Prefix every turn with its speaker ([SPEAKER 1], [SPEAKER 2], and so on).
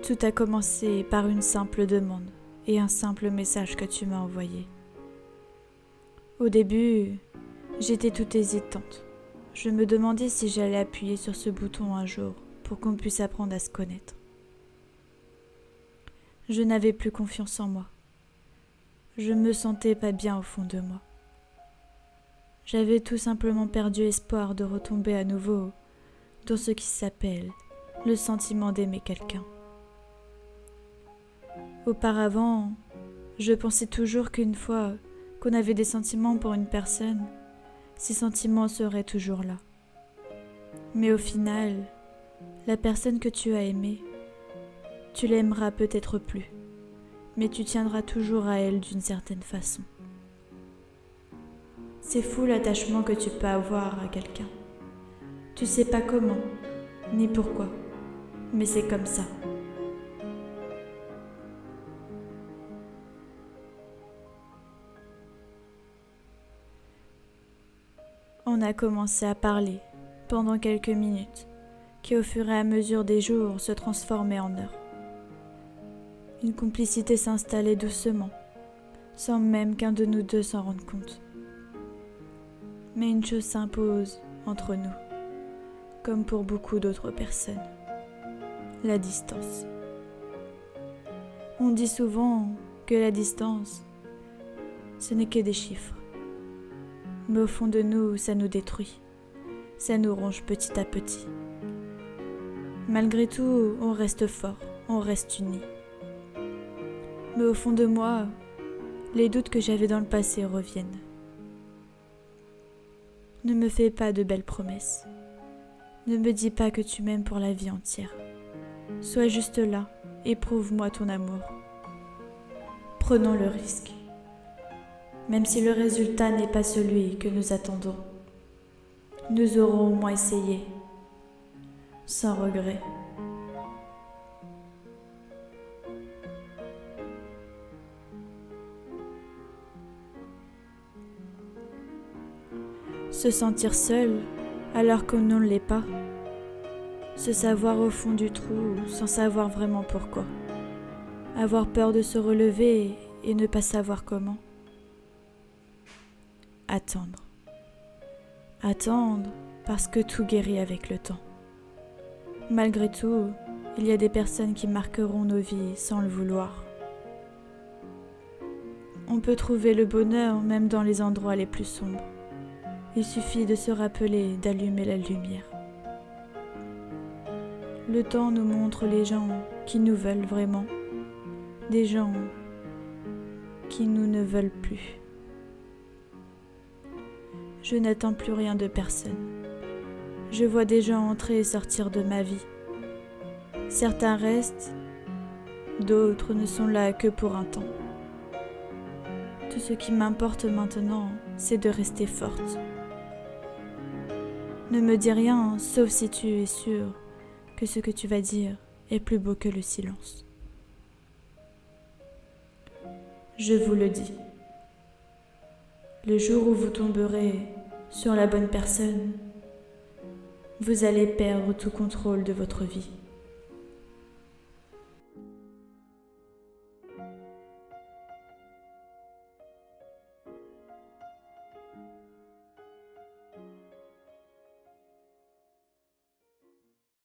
[SPEAKER 1] Tout a commencé par une simple demande et un simple message que tu m'as envoyé. Au début, j'étais toute hésitante. Je me demandais si j'allais appuyer sur ce bouton un jour pour qu'on puisse apprendre à se connaître. Je n'avais plus confiance en moi. Je me sentais pas bien au fond de moi. J'avais tout simplement perdu espoir de retomber à nouveau dans ce qui s'appelle le sentiment d'aimer quelqu'un. Auparavant, je pensais toujours qu'une fois qu'on avait des sentiments pour une personne, ces sentiments seraient toujours là. Mais au final, la personne que tu as aimée, tu l'aimeras peut-être plus, mais tu tiendras toujours à elle d'une certaine façon. C'est fou l'attachement que tu peux avoir à quelqu'un. Tu sais pas comment, ni pourquoi, mais c'est comme ça. On a commencé à parler pendant quelques minutes, qui au fur et à mesure des jours se transformaient en heures. Une complicité s'installait doucement, sans même qu'un de nous deux s'en rende compte. Mais une chose s'impose entre nous, comme pour beaucoup d'autres personnes, la distance. On dit souvent que la distance, ce n'est que des chiffres. Mais au fond de nous, ça nous détruit, ça nous ronge petit à petit. Malgré tout, on reste fort, on reste unis. Mais au fond de moi, les doutes que j'avais dans le passé reviennent. Ne me fais pas de belles promesses. Ne me dis pas que tu m'aimes pour la vie entière. Sois juste là et prouve-moi ton amour. Prenons le risque. Même si le résultat n'est pas celui que nous attendons, nous aurons au moins essayé, sans regret. Se sentir seul alors qu'on ne l'est pas. Se savoir au fond du trou sans savoir vraiment pourquoi. Avoir peur de se relever et ne pas savoir comment. Attendre. Attendre parce que tout guérit avec le temps. Malgré tout, il y a des personnes qui marqueront nos vies sans le vouloir. On peut trouver le bonheur même dans les endroits les plus sombres. Il suffit de se rappeler d'allumer la lumière. Le temps nous montre les gens qui nous veulent vraiment, des gens qui nous ne veulent plus. Je n'attends plus rien de personne. Je vois des gens entrer et sortir de ma vie. Certains restent, d'autres ne sont là que pour un temps. Tout ce qui m'importe maintenant, c'est de rester forte. Ne me dis rien, sauf si tu es sûr que ce que tu vas dire est plus beau que le silence. Je vous le dis. Le jour où vous tomberez sur la bonne personne, vous allez perdre tout contrôle de votre vie.